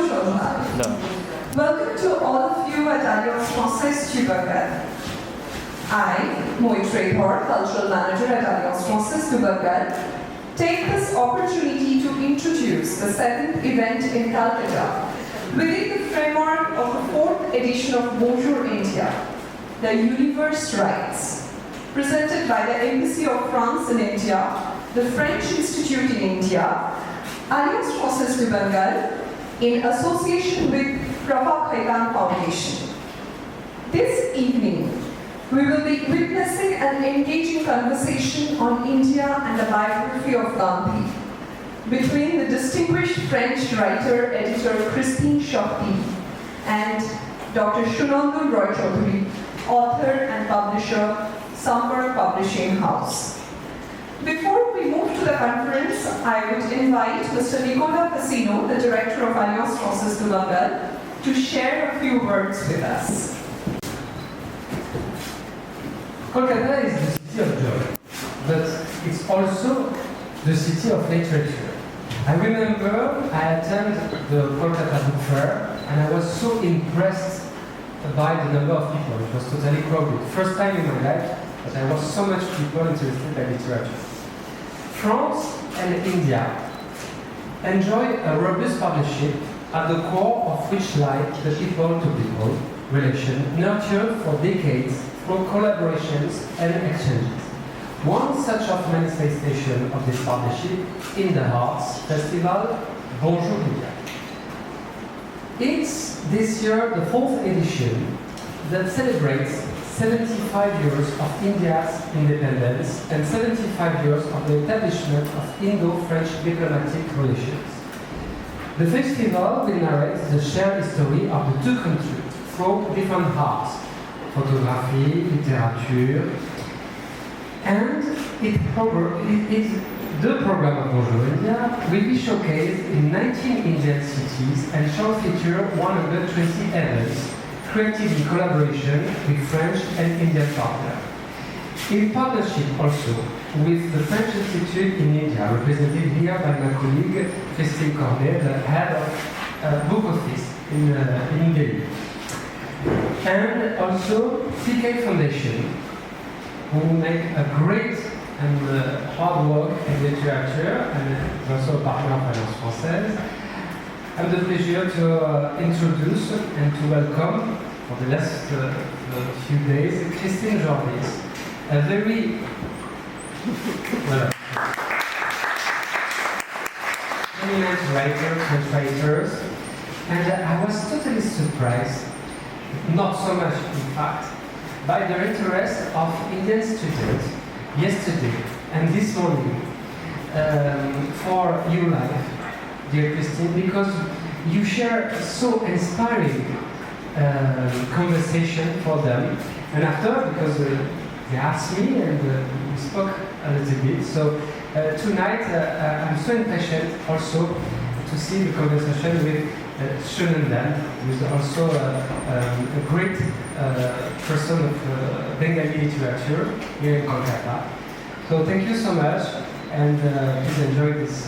social life. No. Welcome to all of you at Alliance Française du Bengal. I, Moit Rayhor, Cultural Manager at Alliance Française du Bengal, take this opportunity to introduce the 7th event in Kolkata within the framework of the 4th edition of Bonjour India, the Universe Rights, presented by the Embassy of France in India, the French Institute in India, Alliance Française du Bengal, in association with Prabha Khaitan Foundation. This evening, we will be witnessing an engaging conversation on India and the biography of Gandhi between the distinguished French writer-editor Christine Shakti and Dr. Shunandan Roy Chaudhary, author and publisher, Sambar Publishing House. Before we move to the conference, I would invite Mr. Nicolas Casino, the Director of Alliance Française du Bengal, to share a few words with us. Kolkata is the city of joy, but it's also the city of literature. I remember I attended the Kolkata Book Fair and I was so impressed by the number of people. It was totally crowded. First time in my life that I was so much people interested by literature. France and India enjoy a robust partnership at the core of which lie the people-to-people relation nurtured for decades through collaborations and exchanges. One such of manifestation of this partnership in the Arts Festival, Bonjour India. It's this year the 4th edition that celebrates 75 years of India's independence and 75 years of the establishment of Indo-French diplomatic relations. The festival will narrate the shared history of the two countries through different arts, photography, literature, and the program of Bonjour India will be showcased in 19 Indian cities and shall feature 120 events created in collaboration with French and Indian partners. In partnership also with the French Institute in India, represented here by my colleague Christine Cornet, the head of book office in Delhi. And also PK Foundation, who make a great and hard work in literature and is also a partner of Alliance Française. I have the pleasure to introduce and to welcome for the last few days Christine Jordis, a very eminent writer, translators, and I was totally surprised, not so much in fact, by the interest of Indian students yesterday and this morning for your life, dear Christine, because you share so inspiring conversation for them. And after, because they asked me and we spoke a little bit, so tonight I'm so impatient also to see the conversation with Shunandan, who is also a great person of Bengali literature here in Kolkata. So thank you so much, and please enjoy this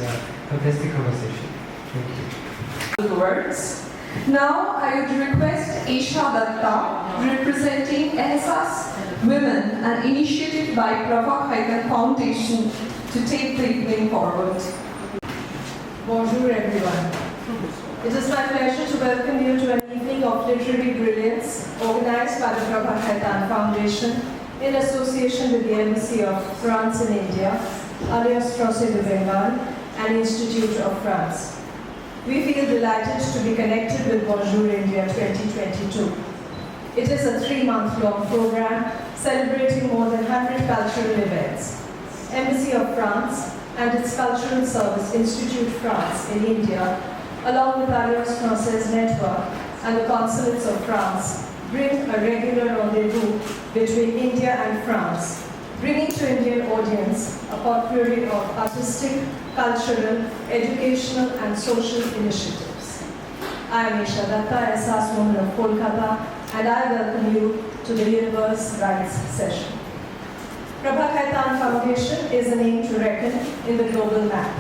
fantastic conversation. Thank you. Words. Now I would request Esha Datta, representing EHSAS Women, an initiative by Prabha Khaitan Foundation, to take the evening forward. Bonjour everyone. It is my pleasure to welcome you to an evening of literary brilliance organized by the Prabha Khaitan Foundation in association with the Embassy of France in India, Alliance Française du Bengal, and Institute of France. We feel delighted to be connected with Bonjour India 2022. It is a 3-month-long program celebrating more than 100 cultural events. Embassy of France and its Cultural Service Institute France in India, along with Alliance Française Network and the Consulates of France, bring a regular rendezvous between India and France, bringing to Indian audience a potpourri of artistic, cultural, educational and social initiatives. I am Esha Datta, EHSAS Woman of Kolkata, and I welcome you to the Universe Rights session. Prabha Khaitan Foundation is a name to reckon in the global map.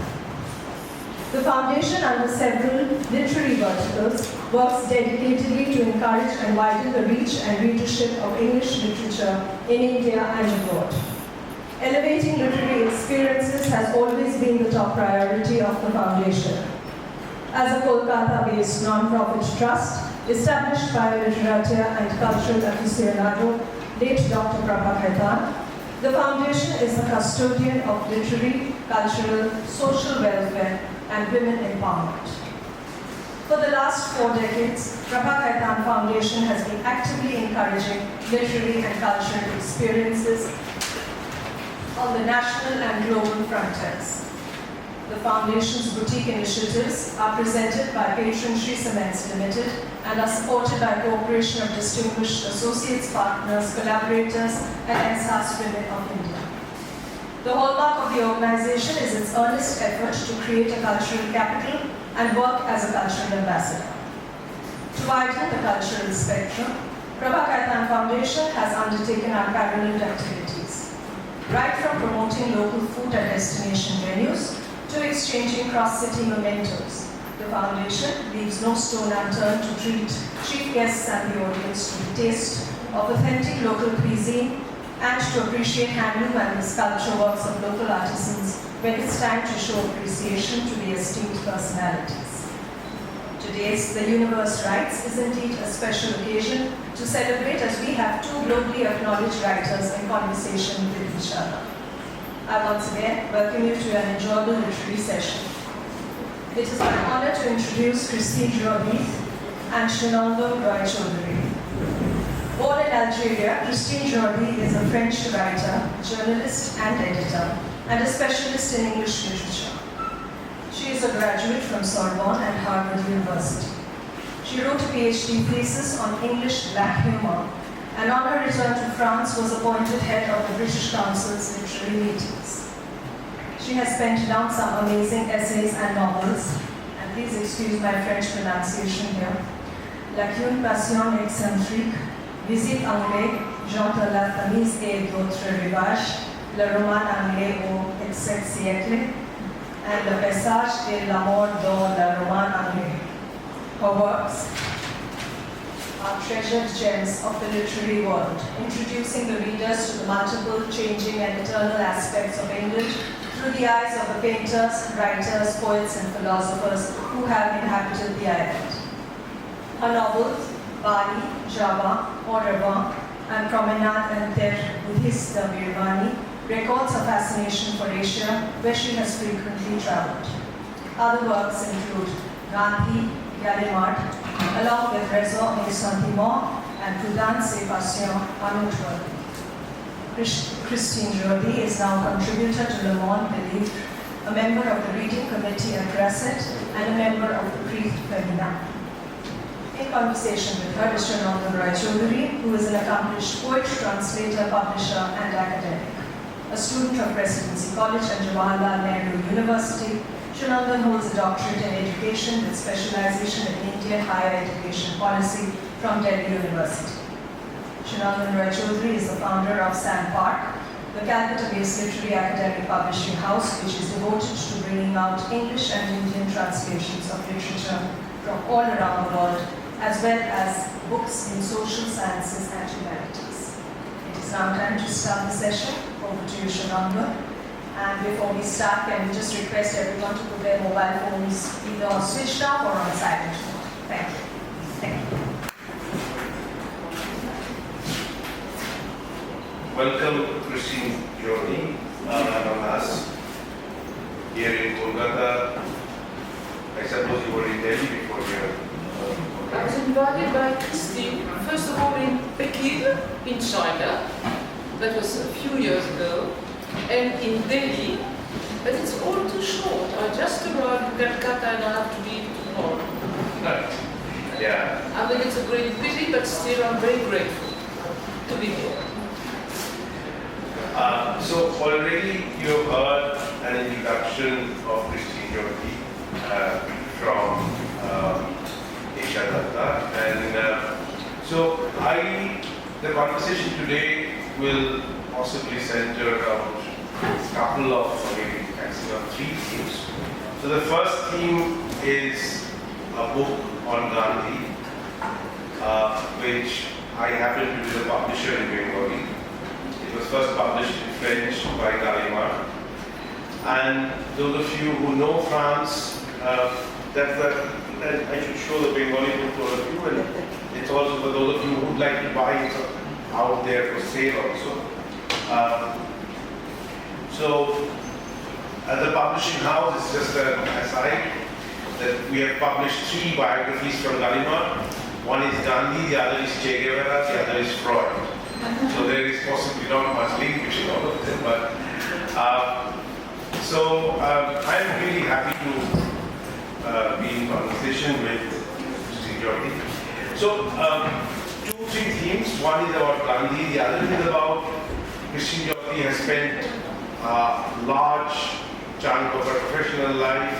The foundation, under several literary verticals, works dedicatedly to encourage and widen the reach and readership of English literature in India and abroad. Elevating literary experiences has always been the top priority of the foundation. As a Kolkata-based non-profit trust, established by a literature and cultural aficionado, late Dr. Prabha Khaitan, the foundation is the custodian of literary, cultural, social welfare, and women empowerment. For the last 4 decades, Prabha Khaitan Foundation has been actively encouraging literary and cultural experiences on the national and global frontiers. The Foundation's boutique initiatives are presented by patron Sri Cements Limited and are supported by cooperation of distinguished associates, partners, collaborators, and ex women of India. The hallmark of the organization is its earnest effort to create a cultural capital and work as a cultural ambassador. To widen the cultural spectrum, Prabha Khaitan Foundation has undertaken unparalleled activities, right from promoting local food at destination venues to exchanging cross-city mementos. The foundation leaves no stone unturned to treat chief guests and the audience to the taste of authentic local cuisine and to appreciate handloom and the sculpture works of local artisans when it's time to show appreciation to the esteemed personalities. Today's The Universe Writes is indeed a special occasion to celebrate as we have 2 globally acknowledged writers in conversation with each other. I once again welcome you to an enjoyable literary session. It is my honor to introduce Christine Jordis and Shinando Roy Chaudhary. Born in Algeria, Christine Jordis is a French writer, journalist and editor, and a specialist in English literature. She is a graduate from Sorbonne and Harvard University. She wrote a PhD thesis on English black humor, and on her return to France was appointed head of the British Council's literary meetings. She has penned down some amazing essays and novels, and please excuse my French pronunciation here. L'une passion excentrique, Visite anglais, Jean de la Tamise et d'autres rivages, le roman anglais au XVIIe siècle, and Le Passage et la mort dans le roman anglais. Her works are treasured gems of the literary world, introducing the readers to the multiple, changing and eternal aspects of English through the eyes of the painters, writers, poets and philosophers who have inhabited the island. Her novels, Bali, Java, Au revoir, and Promenade and Terre Buddhiste de Birmani, records her fascination for Asia, where she has frequently traveled. Other works include Gandhi, Gallimard, along with Raison et Sentiment and Prudence et Passion unnoteworthy. Christine Jordis is now a contributor to Le Monde Believre, a member of the reading committee at Grasset, and a member of the Prix Femina. In conversation with her is Shinando Roy Chaudhary, who is an accomplished poet, translator, publisher, and academic. A student of Presidency College and Jawaharlal Nehru University, Shinandan holds a doctorate in education with specialization in Indian higher education policy from Delhi University. Shinandan Roy Chaudhary is the founder of Sam Park, the Calcutta-based literary academic publishing house which is devoted to bringing out English and Indian translations of literature from all around the world, as well as books in social sciences and humanities. It is now time to start the session. Over to you, Shinandan. And before we start, can we just request everyone to put their mobile phones either on switched off or on silent mode. Thank you. Thank you. Welcome, Christine Jordis, us here in Kolkata. I suppose you were in Delhi before here. I was invited by Christine, first of all in Peking, in China. That was a few years ago. And in Delhi, but it's all too short. I just arrived in Kolkata and I have to leave tomorrow. Yeah. I think it's a great pity, but still I'm very grateful to be here. So already you heard an introduction of Christine Jordis from Asia Datta, and so the conversation today will possibly center around a couple of, maybe maximum 3 themes. So the first theme is a book on Gandhi, which I happen to be the publisher in Bengali. It was first published in French by Gallimard. And those of you who know France, I should show the Bengali book to all of you, and it's also for those of you who would like to buy it out there for sale also. So, as a publishing house, it's just an aside that we have published 3 biographies from Gallimard. One is Gandhi, the other is Che Guevara, the other is Freud. So there is possibly not much link between all of them, but I'm really happy to be in conversation with Jordis. So 2-3 themes. One is about Gandhi, the other is about Christian Jordis has spent a large chunk of her professional life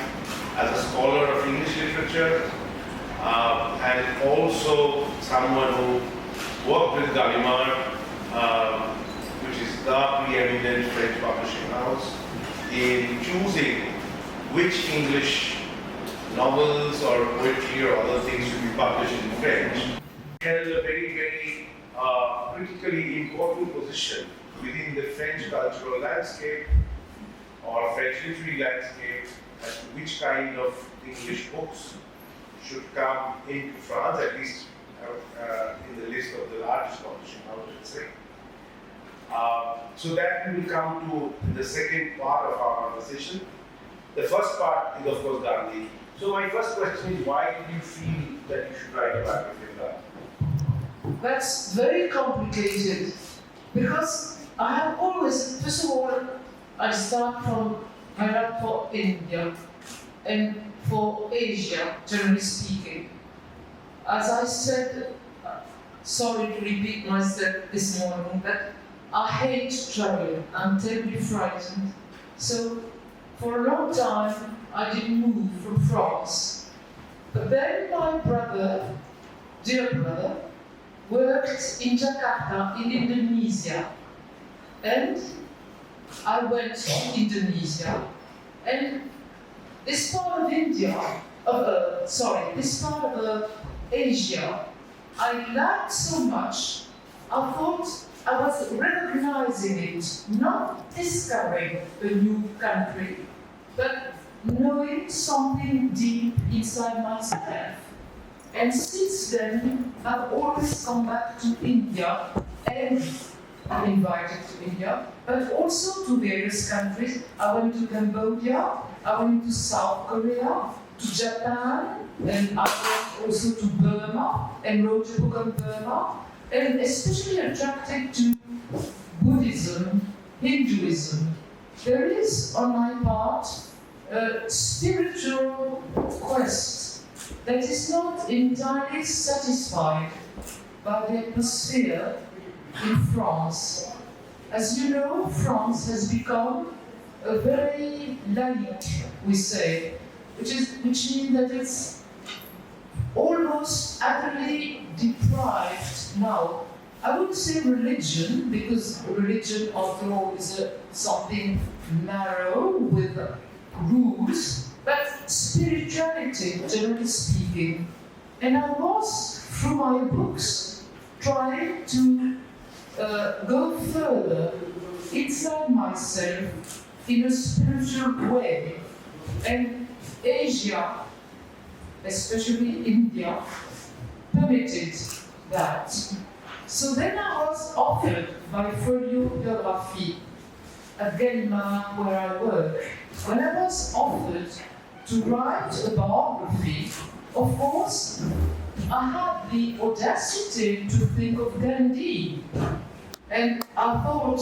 as a scholar of English literature, and also someone who worked with Gallimard, which is the preeminent French publishing house, in choosing which English novels or poetry or other things to be published in French. Held a very, very critically important position within the French cultural landscape or French literary landscape as to which kind of English books should come into France, at least in the list of the largest publishing house, let's say. So that we will come to the second part of our conversation. The first part is, of course, Gandhi. So my first question is, why did you feel that you should write a biography of Gandhi? That's very complicated because I have always, first of all, I start from my love for India and for Asia, generally speaking. As I said, sorry to repeat myself this morning, but I hate traveling. I'm terribly frightened. So for a long time, I didn't move from France. But then my brother, dear brother, worked in Jakarta in Indonesia. And I went to Indonesia. And this part of India, this part of Asia, I liked so much, I thought I was recognizing it, not discovering a new country, but knowing something deep inside myself. And since then, I've always come back to India, and I'm invited to India, but also to various countries. I went to Cambodia, I went to South Korea, to Japan, and I went also to Burma and wrote a book on Burma, and especially attracted to Buddhism, Hinduism. There is, on my part, a spiritual quest that is not entirely satisfied by the atmosphere in France. As you know, France has become a very laïc, we say, which means that it's almost utterly deprived now. I wouldn't say religion, because religion, after all, is something narrow with rules, but spirituality, generally speaking. And I was, through my books, trying to go further inside myself in a spiritual way. And Asia, especially India, permitted that. So then I was offered by Folio Biography at Gallimard, where I work. When I was offered to write a biography, of course, I had the audacity to think of Gandhi. And I thought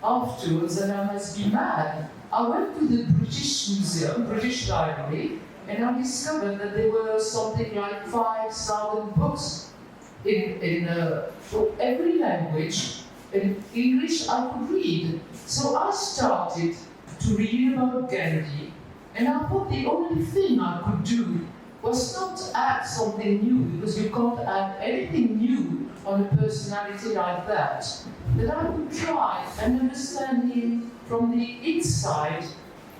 afterwards that I must be mad. I went to the British Museum, British Library, and I discovered that there were something like 5,000 books in every language. In English I could read. So I started to read about Gandhi, and I thought the only thing I could do was not to add something new, because you can't add anything new on a personality like that. But I could try and understand him from the inside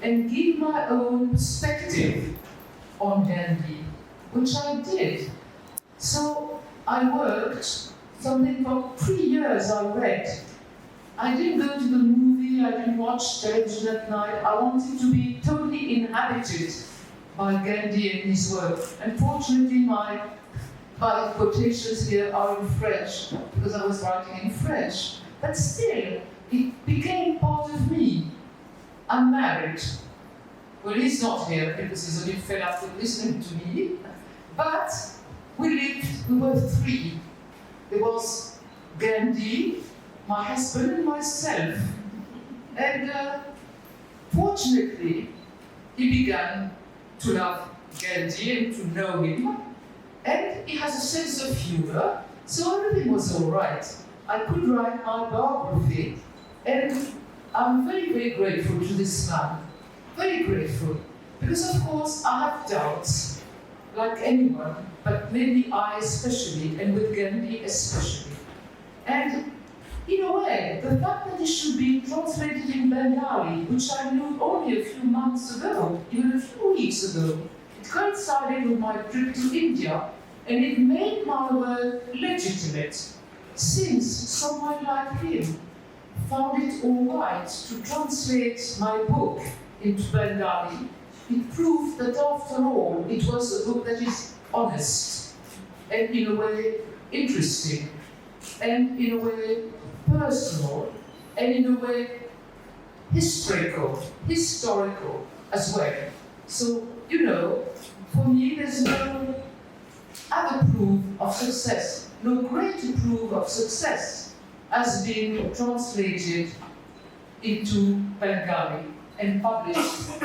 and give my own perspective on Gandhi, which I did. So I worked something for 3 years. I read. I didn't go to the movie, I didn't watch television at night. I wanted to be totally inhabited by Gandhi and his work. Unfortunately, my quotations here are in French, because I was writing in French. But still, it became part of me. I'm married. Well, he's not here because he's a bit fed up with listening to me. But we were three. There was Gandhi, my husband, and myself. And fortunately, he began to love Gandhi and to know him. And he has a sense of humor, so everything was all right. I could write my biography, and I'm very, very grateful to this man. Very grateful. Because of course I have doubts, like anyone, but maybe I especially, and with Gandhi especially. And in a way, the fact that it should be translated in Bengali, which I knew only a few months ago, even a few weeks ago, it coincided with my trip to India, and it made my work legitimate, since someone like him found it all right to translate my book into Bengali. It proved that after all, it was a book that is honest, and in a way interesting, and in a way personal, and in a way historical as well. So, you know, for me there's no other proof of success, no greater proof of success as being translated into Bengali and published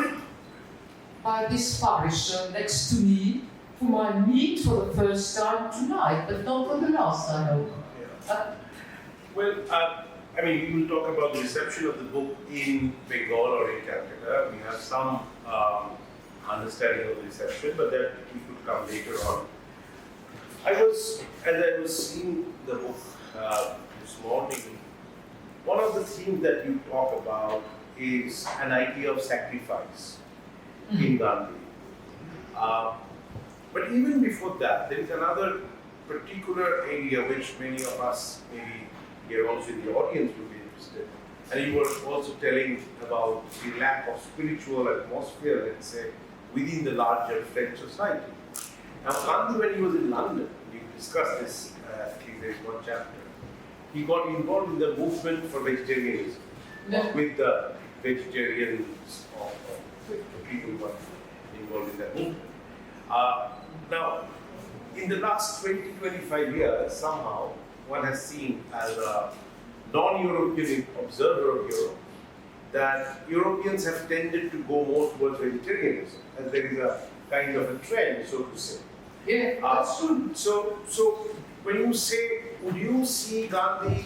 by this publisher next to me, whom I meet for the first time tonight, but not for the last, I hope. Well, I mean, we will talk about the reception of the book in Bengal or in Calcutta. We have some understanding of the reception, but that we could come later on. As I was seeing the book this morning, one of the themes that you talk about is an idea of sacrifice in Gandhi. But even before that, there is another particular area which many of us, maybe here also in the audience, would be interested. And you were also telling about the lack of spiritual atmosphere, let's say, within the larger French society. Now, Gandhi, when he was in London, we discussed this, I think there's one chapter, he got involved in the movement for vegetarianism, with the vegetarians of the people who were involved in that movement. Now, in the last 20-25 years, somehow, one has seen as a non-European observer of Europe, that Europeans have tended to go more towards vegetarianism, as there is a kind of a trend, so to say. Yeah, that's true. So when you say, would you see Gandhi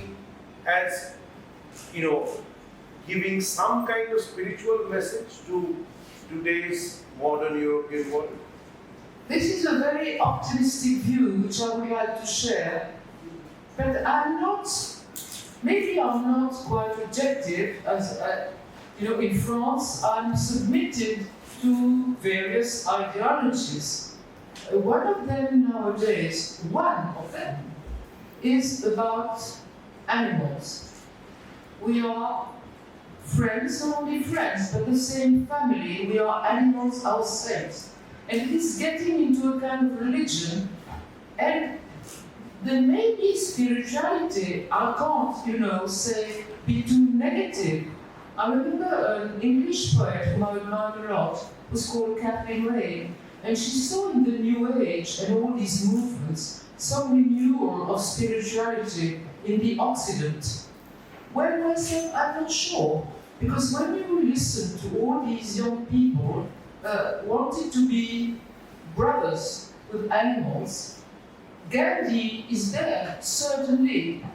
as, giving some kind of spiritual message to today's modern European world? This is a very optimistic view which I would like to share, but maybe I'm not quite objective, as in France I'm submitted to various ideologies. One of them nowadays, is about animals. We are friends, not only friends, but the same family. We are animals ourselves. And it is getting into a kind of religion. And there may be spirituality. I can't, say, be too negative. I remember an English poet whom I admire a lot, was called Catherine Ray. And she saw in the New Age and all these movements some renewal of spirituality in the Occident. Well, myself, I'm not sure. Because when you listen to all these young people wanting to be brothers with animals, Gandhi is there, certainly,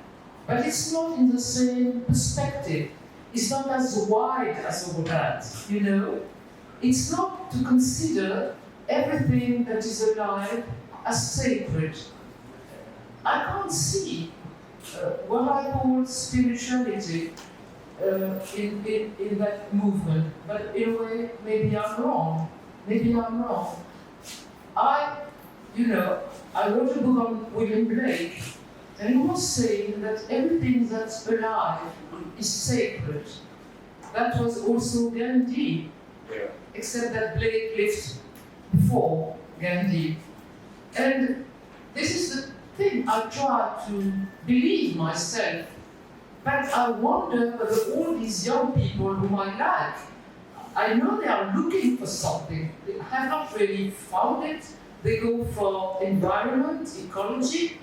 but it's not in the same perspective. It's not as wide as all that, It's not to consider everything that is alive as sacred. I can't see what I call spirituality in that movement. But in a way, maybe I'm wrong. Maybe I'm wrong. I wrote a book on William Blake, and he was saying that everything that's alive is sacred. That was also Gandhi, except that Blake lived before Gandhi. And this is the thing I try to believe myself. But I wonder whether all these young people whom I like, I know they are looking for something. They have not really found it. They go for environment, ecology,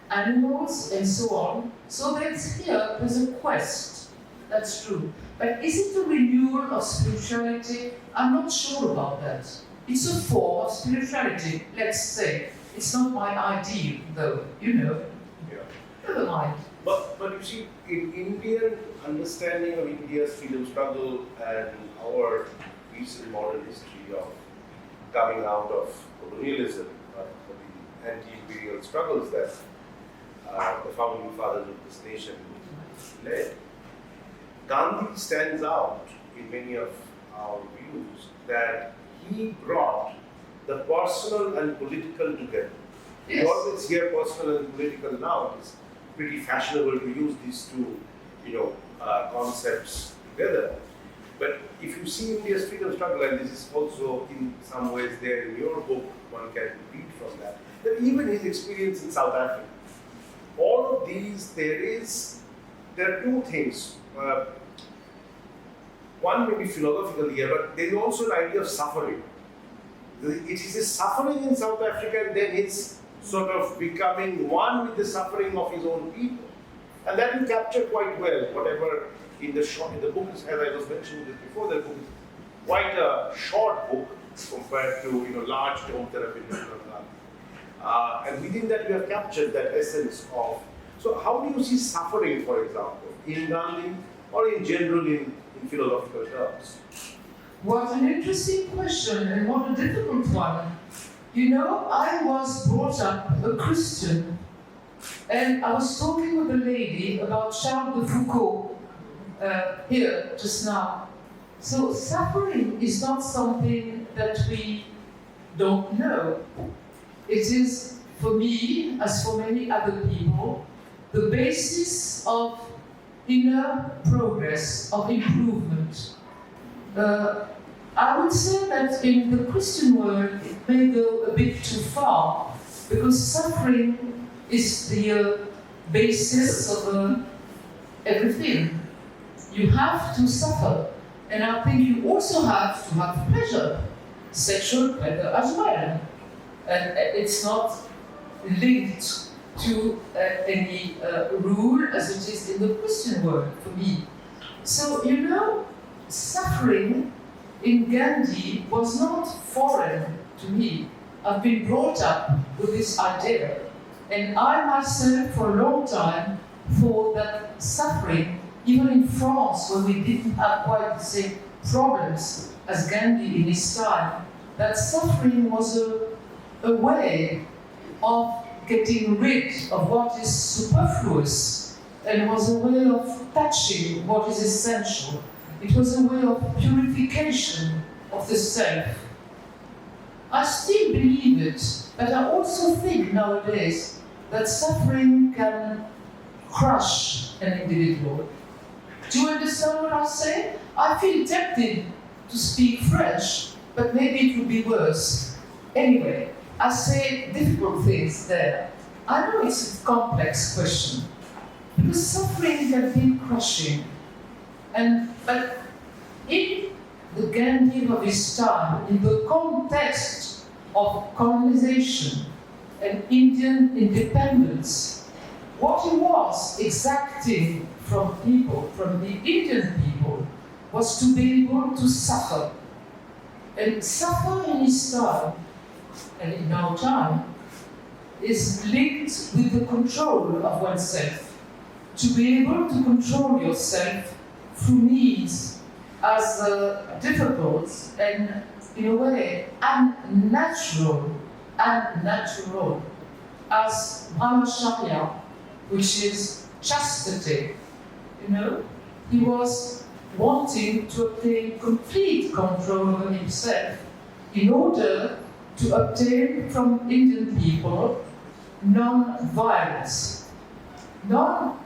animals, and so on. So there's a quest. That's true. But is it a renewal of spirituality? I'm not sure about that. It's a form of spirituality, let's say. It's not my ideal, though, Yeah. Never mind. But you see, in Indian understanding of India's freedom struggle and our recent modern history of coming out of colonialism, the anti-imperial struggles that the founding fathers of this nation led, Gandhi stands out in many of our views that he brought the personal and political together. Yes. We always hear personal and political now. It's pretty fashionable to use these two, concepts together. But if you see India's freedom struggle, and this is also in some ways there in your book, one can read from that even his experience in South Africa, all of these, there are two things. One may be philosophical here, but there is also an idea of suffering. It is his suffering in South Africa, and then his sort of becoming one with the suffering of his own people. And that you capture quite well, whatever in the book, as I was mentioning this before, the book is quite a short book compared to large tome therapy. And within that you have captured that essence of. So how do you see suffering, for example, in Gandhi or in general in philosophical terms? What an interesting question, and what a difficult one. I was brought up a Christian, and I was talking with a lady about Charles de Foucault here just now. So suffering is not something that we don't know. It is, for me, as for many other people, the basis of inner progress, of improvement. I would say that in the Christian world it may go a bit too far, because suffering is the basis of everything. You have to suffer, and I think you also have to have pleasure, sexual pleasure as well. And it's not linked to any rule as it is in the Christian world for me. So, suffering in Gandhi was not foreign to me. I've been brought up with this idea, and I myself for a long time thought that suffering, even in France where we didn't have quite the same problems as Gandhi in his time, that suffering was a way of getting rid of what is superfluous, and was a way of touching what is essential. It was a way of purification of the self. I still believe it, but I also think nowadays that suffering can crush an individual. Do you understand what I say? I feel tempted to speak French, but maybe it would be worse. Anyway, I say difficult things there. I know it's a complex question, because suffering can be crushing. But in the Gandhi of his time, in the context of colonization and Indian independence, what he was exacting from people, from the Indian people, was to be able to suffer. And suffer in his time, and in our time, is linked with the control of oneself. To be able to control yourself through means as difficult and, in a way, unnatural as brahmacharya, which is chastity, he was wanting to obtain complete control over himself in order to obtain from Indian people non-violence. Well,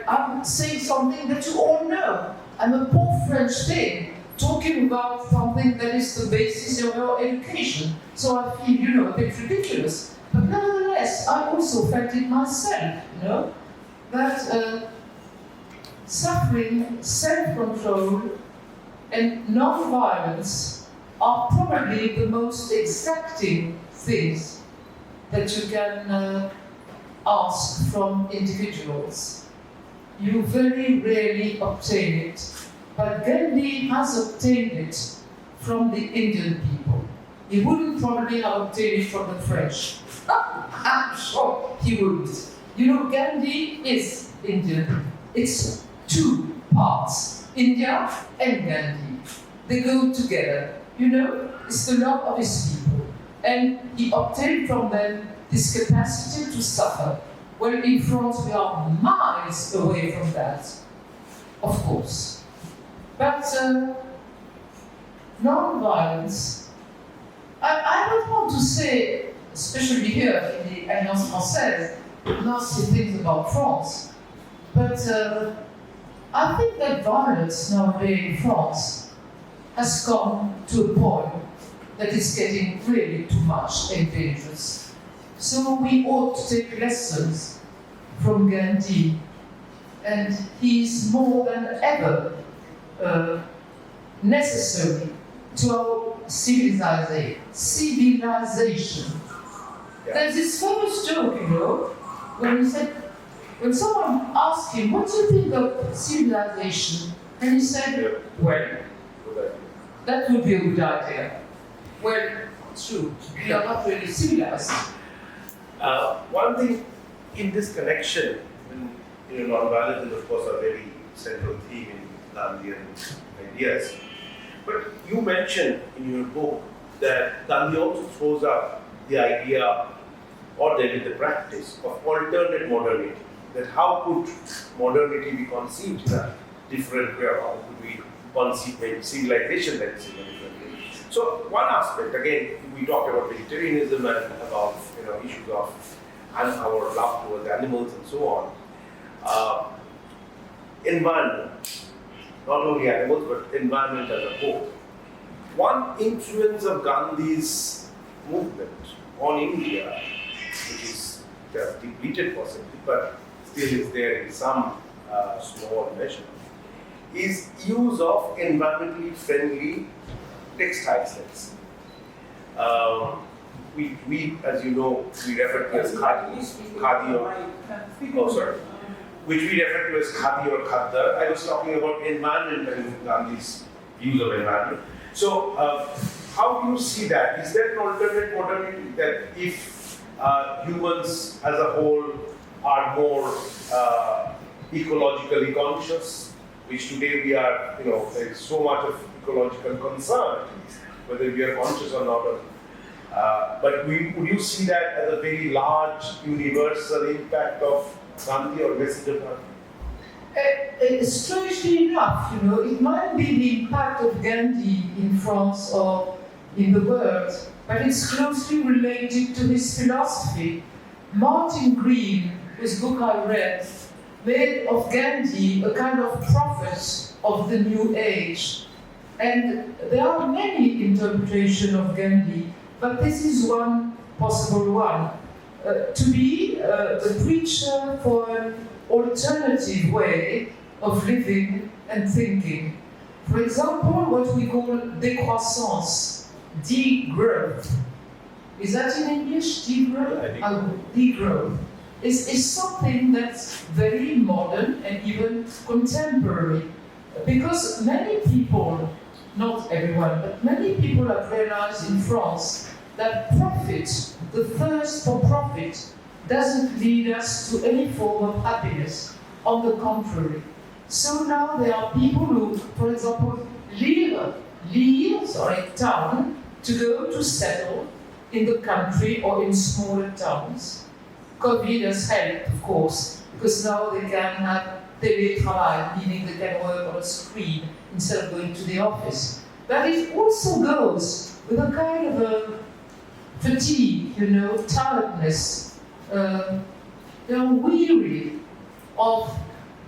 I'm saying something that you all know. I'm a poor French thing talking about something that is the basis of our education. So I feel, a bit ridiculous. But nevertheless, I also felt it myself, that suffering, self-control, and non-violence are probably the most exacting things that you can ask from individuals. You very rarely obtain it, but Gandhi has obtained it from the Indian people. He wouldn't probably have obtained it from the French. I'm sure he wouldn't. Gandhi is Indian. It's two parts, India and Gandhi. They go together. It's the love of his people. And he obtained from them this capacity to suffer. Well, in France, we are miles away from that, of course. But non-violence, I don't want to say, especially here in the Alliance Française, nasty things about France. But I think that violence nowadays in France has come to a point that it's getting really too much and dangerous. So we ought to take lessons from Gandhi, and he's more than ever necessary to our civilization. Yeah. There's this famous joke, when someone asked him, what do you think of civilization? And he said, well, that would be a good idea. Well, true, we are not really civilized. One thing in this connection, non-violence is of course a very central theme in Gandhian ideas. But you mentioned in your book that Gandhi also throws up the idea, or the practice, of alternate modernity. That how could modernity be conceived in a different way? How could we conceive maybe civilization, let's say, in a different way? So one aspect, again, we talked about vegetarianism and about issues of our love towards animals and so on. Environment, not only animals but environment as a whole. One influence of Gandhi's movement on India, which is depleted possibly, but still is there in some small measure, is use of environmentally friendly textiles. We, as you know, we refer to as khadi or which we refer to as khadi or khaddar. I was talking about environment and Gandhi's views of environment. So, how do you see that? Is there an alternate modernity that if humans as a whole are more ecologically conscious, which today we are, there is so much of ecological concern, whether we are conscious or not. But would you see that as a very large universal impact of Gandhi or message of Gandhi? Strangely enough, it might be the impact of Gandhi in France or in the world, but it's closely related to his philosophy. Martin Green, whose book I read, made of Gandhi a kind of prophet of the new age. And there are many interpretations of Gandhi, but this is one possible one. To be a preacher for an alternative way of living and thinking. For example, what we call décroissance, degrowth. Is that in English, degrowth? Degrowth is something that's very modern and even contemporary. Because many people, not everyone, but many people have realized in France that profit, the thirst for profit, doesn't lead us to any form of happiness. On the contrary. So now there are people who, for example, leave town to go to settle in the country or in smaller towns. COVID has helped, of course, because now they can have teletravail, meaning they can work on a screen instead of going to the office. But it also goes with a kind of a fatigue, tiredness, weary of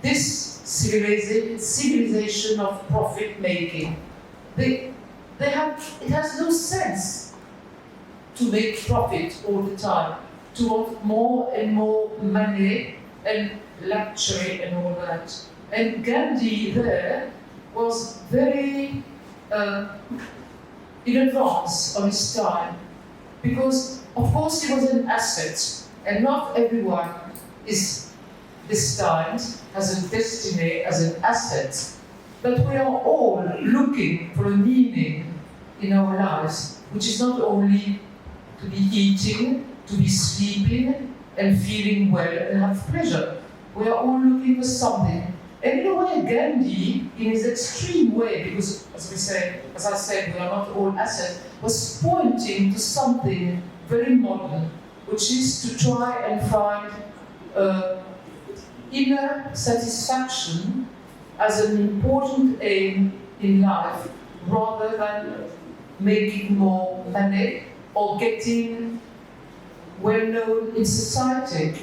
this civilization of profit making. It has no sense to make profit all the time, to want more and more money and luxury and all that. And Gandhi there was very in advance of his time, because of course he was an asset, and not everyone is destined as a destiny, as an asset. But we are all looking for a meaning in our lives, which is not only to be eating, to be sleeping, and feeling well and have pleasure. We are all looking for something. And in a way, Gandhi, in his extreme way, because as I said, we are not all assets, was pointing to something very modern, which is to try and find inner satisfaction as an important aim in life, rather than making more money or getting well known in society.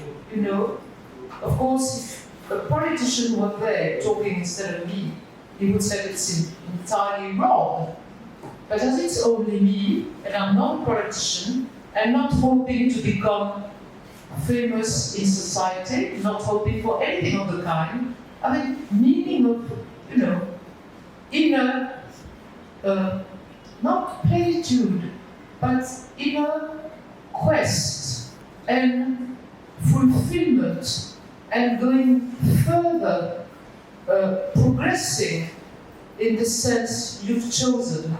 Of course, if a politician were there talking instead of me, he would say it's entirely wrong. But as it's only me, and I'm not a politician, and not hoping to become famous in society, not hoping for anything of the kind, meaning of, inner, not plenitude, but inner quest and fulfillment, and going further, progressing in the sense you've chosen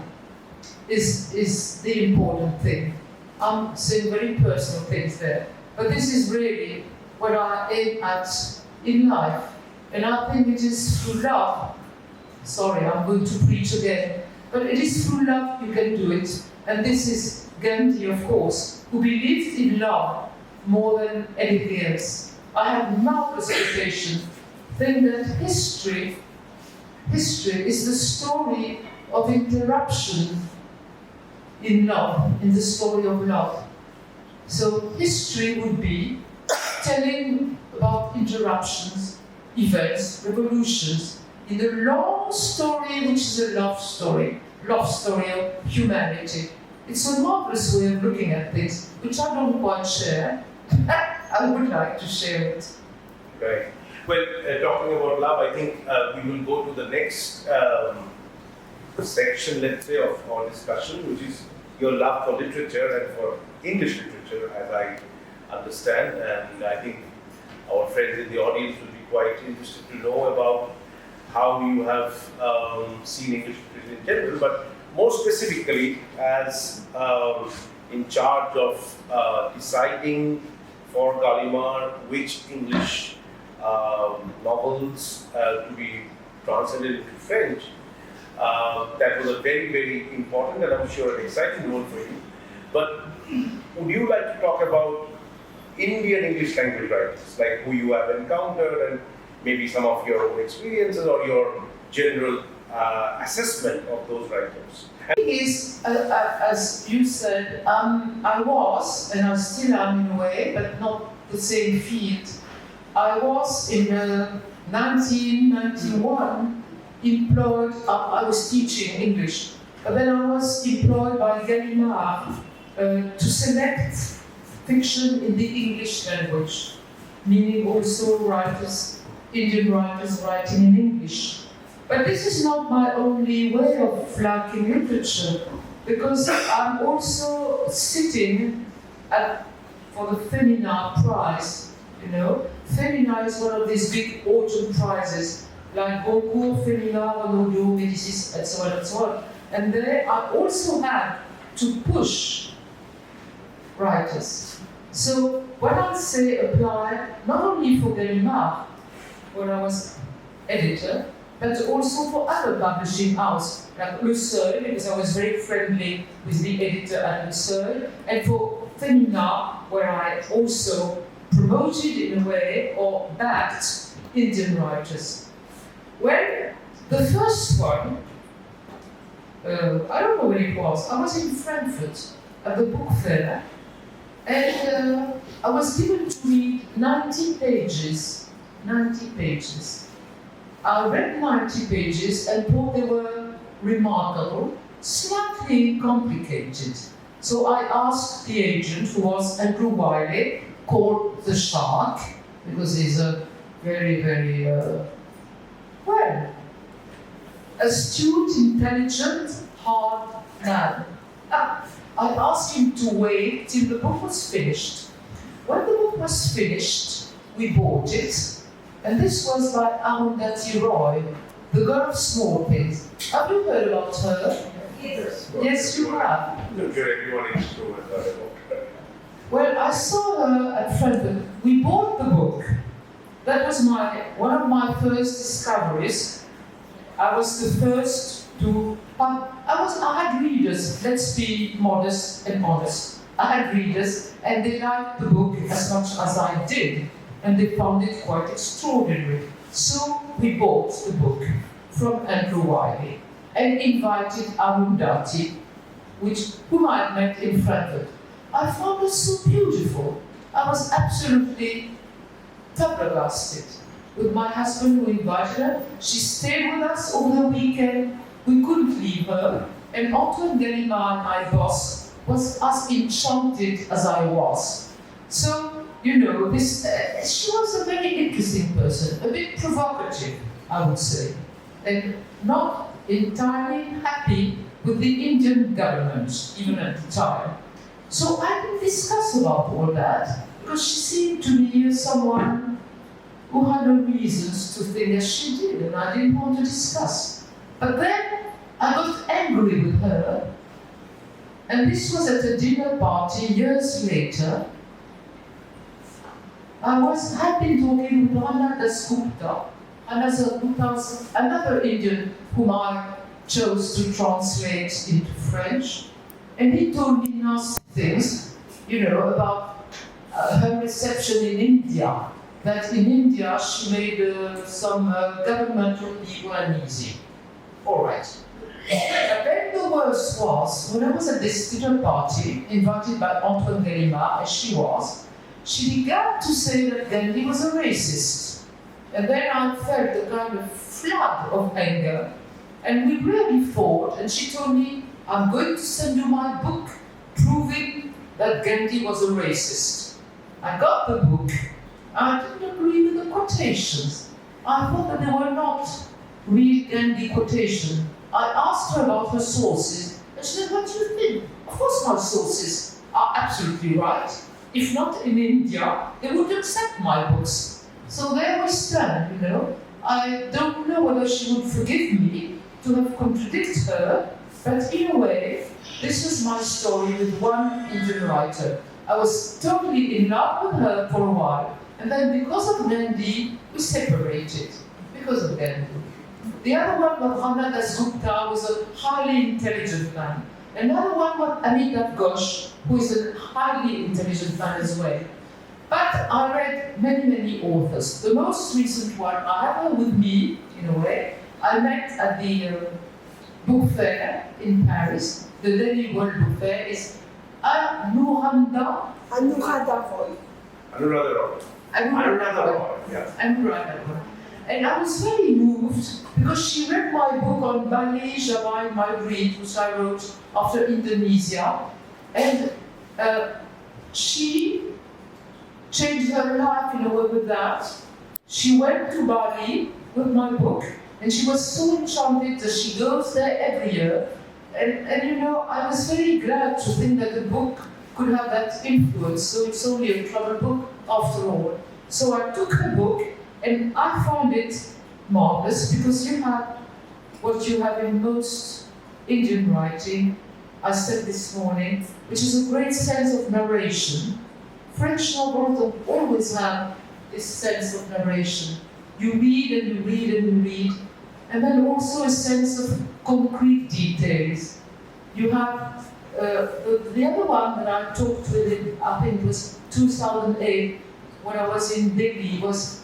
is the important thing. I'm saying very personal things there, but this is really what I aim at in life. And I think it is through love. Sorry, I'm going to preach again. But it is through love you can do it. And this is Gandhi, of course, who believed in love more than anything else. I have marvelous reputation, think that history is the story of interruption in love, in the story of love. So history would be telling about interruptions, events, revolutions, in the long story, which is a love story of humanity. It's a marvelous way of looking at things, which I don't quite share. I would like to share it. Right. Well, talking about love, I think we will go to the next section, let's say, of our discussion, which is your love for literature and for English literature, as I understand. And I think our friends in the audience will be quite interested to know about how you have seen English literature in general, but more specifically as in charge of deciding for Gallimard which English novels to be translated into French. That was a very, very important and I'm sure an exciting role for you. But would you like to talk about Indian English language writers, like who you have encountered and maybe some of your own experiences or your general assessment of those writers? The thing is, as you said, I was, and I still am in a way, but not the same field. I was in 1991 employed, I was teaching English, but then I was employed by Gallimard to select fiction in the English language, meaning also writers, Indian writers writing in English. But this is not my only way of liking literature, because I'm also sitting for the Femina Prize, Femina is one of these big autumn prizes, like Goncourt, Femina, Renaudot, Médicis, and so on and so on. And there I also had to push writers. So when I say apply, not only for Gallimard, where I was editor, but also for other publishing houses, like Le Seuil, because I was very friendly with the editor at Le Seuil, and for Femina, where I also promoted in a way, or backed Indian writers. Well, the first one, I don't know when it was. I was in Frankfurt at the book fair, and I was given to read 90 pages. 90 pages. I read 90 pages and thought they were remarkable, slightly complicated. So I asked the agent, who was Andrew Wiley, called the Shark, because he's a very, very, well, astute, intelligent, hard man. I asked him to wait till the book was finished. When the book was finished, we bought it. And this was by Arundhati Roy, The Girl of Small Things. Have you heard about her? Yes, you have. Look, everyone is true and heard about her. Well, I saw her at Frankfurt. We bought the book. That was one of my first discoveries. I was the first to. I had readers. Let's be modest and honest. I had readers, and they liked the book as much as I did, and they found it quite extraordinary. So we bought the book from Andrew Wiley and invited Arundhati, whom I had met in Frankfurt. I found her so beautiful. I was absolutely flabbergasted. With my husband who invited her, she stayed with us over the weekend. We couldn't leave her. And Antoine Gallimard, my boss, was as enchanted as I was. So, you know, she was a very interesting person, a bit provocative, I would say, and not entirely happy with the Indian government, even at the time. So I didn't discuss about all that, because she seemed to me as someone who had no reasons to think as she did, and I didn't want to discuss. But then I got angry with her, and this was at a dinner party years later. I had been talking with Rana Dasgupta, another Indian whom I chose to translate into French, and he told me nasty things, you know, about her reception in India, that in India she made some governmental people uneasy. All right. And then the worst was, when I was at this dinner party, invited by Antoine Gallimard, as she was, she began to say that Gandhi was a racist. And then I felt a kind of flood of anger, and we really fought, and she told me, I'm going to send you my book proving that Gandhi was a racist. I got the book. I didn't agree with the quotations. I thought that they were not real Gandhi quotations. I asked her about her sources, and she said, what do you think? Of course my sources are absolutely right. If not in India, they would accept my books. So there we stand, you know. I don't know whether she would forgive me to have contradicted her, but in a way, this is my story with one Indian writer. I was totally in love with her for a while, and then because of Gandhi, we separated, because of Gandhi. The other one was Rana Dasgupta, was a highly intelligent man. Another one was Amitabh Ghosh, who is a highly intelligent man as well. But I read many, many authors. The most recent one, I have her with me, in a way. I met at the book fair in Paris. The Delhi World Book Fair is Anuradha Roy. And I was very moved because she read my book on Bali, Java, Madrid, which I wrote after Indonesia. And she changed her life in a way with that. She went to Bali with my book, and she was so enchanted that she goes there every year. And you know, I was very glad to think that the book could have that influence, so it's only a travel book after all. So I took her book, and I found it marvelous because you have what you have in most Indian writing, I said this morning, which is a great sense of narration. French novels always have this sense of narration. You read and you read and you read, and then also a sense of concrete details. You have the other one that I talked with, I think it was 2008, when I was in Delhi, was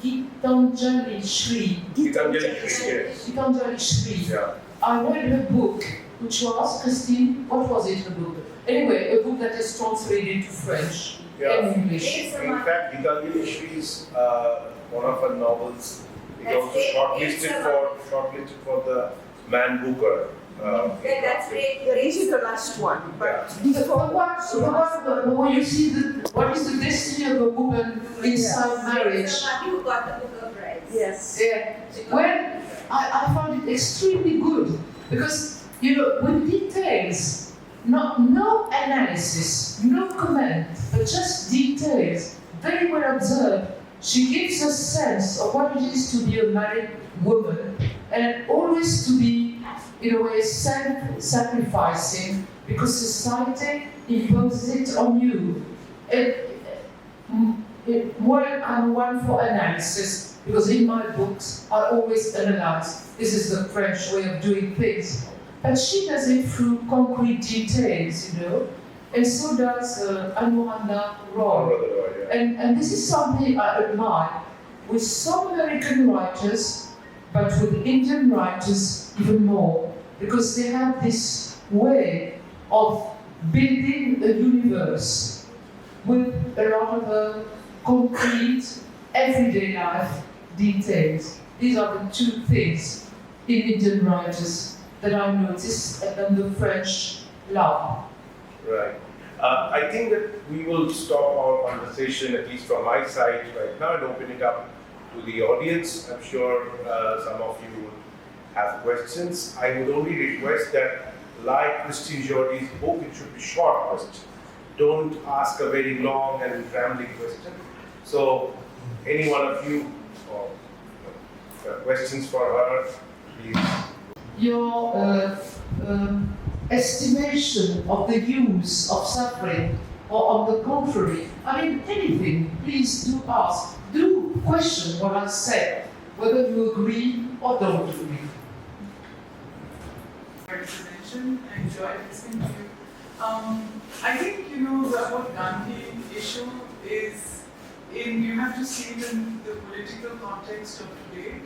Gitanjali Shri. Gitanjali Shri. Yeah. I read her book, which was, Christine, what was it, her book? Anyway, a book that is translated into French and English. In fact, Gitanjali Shri is one of her novels. It also shortlisted for the Man Booker. That's great. This is the last one. But When you see what is the destiny of a woman inside marriage? You got the book of rights. Yes. Yeah. Well, I found it extremely good because, with details, no analysis, no comment, but just details, very well observed. She gives a sense of what it is to be a married woman and always to be, in a way, self-sacrificing because society imposes it on you. I'm one for analysis because in my books I always analyze. This is the French way of doing things. But she does it through concrete details, and so does Anuranda Roy. And this is something I admire with some American writers, but with Indian writers even more, because they have this way of building a universe with a lot of concrete, everyday life details. These are the two things in Indian writers that I notice and the French love. Right. I think that we will stop our conversation, at least from my side right now, and open it up to the audience. I'm sure some of you will have questions. I would only request that, like Christine Jordis' book, it should be short questions. Don't ask a very long and rambling question. So, any one of you, questions for her, please. Your estimation of the use of suffering, or on the contrary, anything, please do ask. Do question what I said, whether you agree or don't agree. Presentation, I enjoyed listening to you. I think, the whole Gandhi issue is, you have to see it in the political context of today,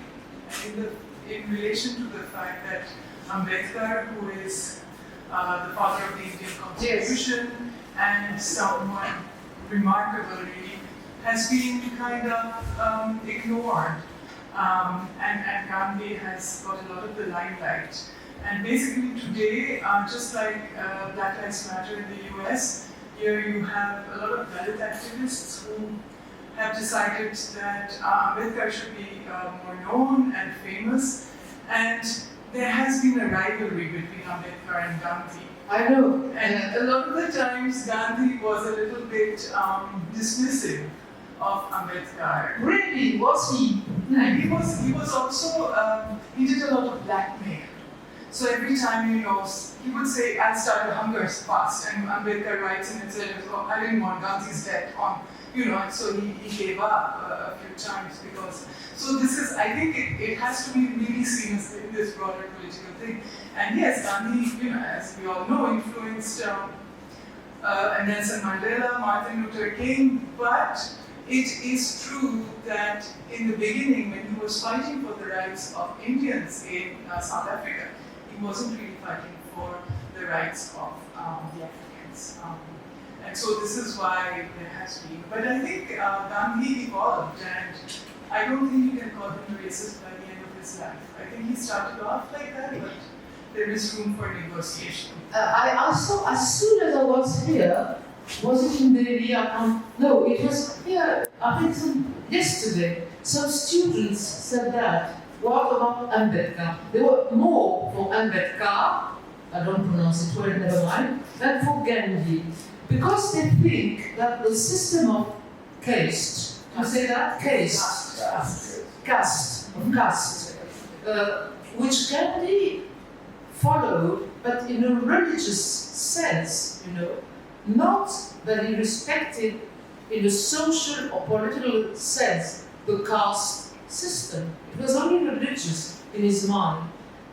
and in relation to the fact that Ambedkar, who is the father of the Indian Constitution, and someone remarkable really, has been kind of ignored. And Gandhi has got a lot of the limelight. And basically today, just like Black Lives Matter in the US, here you have a lot of Dalit activists who have decided that Ambedkar should be more known and famous. And there has been a rivalry between Ambedkar and Gandhi. I know. And a lot of the times Gandhi was a little bit dismissive of Ambedkar. Really, was he? And he was also, he did a lot of blackmail. So every time, he would say, I'll start a hunger fast. And Ambedkar writes in it, said, oh, I didn't want Gandhi's death on, and so he gave up a few times because, so this is, I think it has to be really seen as in this broader political thing. And yes, Gandhi, as we all know, influenced Nelson Mandela, Martin Luther King, but it is true that in the beginning, when he was fighting for the rights of Indians in South Africa, he wasn't really fighting for the rights of the Africans. And so this is why there has been. But I think Gandhi evolved, and I don't think you can call him racist by the end of his life. I think he started off like that, but there is room for negotiation. I also, as soon as I was here, was it in Delhi? No, it was here, yesterday. Some students said that. What about Ambedkar? They were more for Ambedkar, I don't pronounce it well, never mind, than for Gandhi. Because they think that the system of caste, you say that? Caste, which Gandhi followed, but in a religious sense, not that he respected in a social or political sense the caste system. It was only religious in his mind.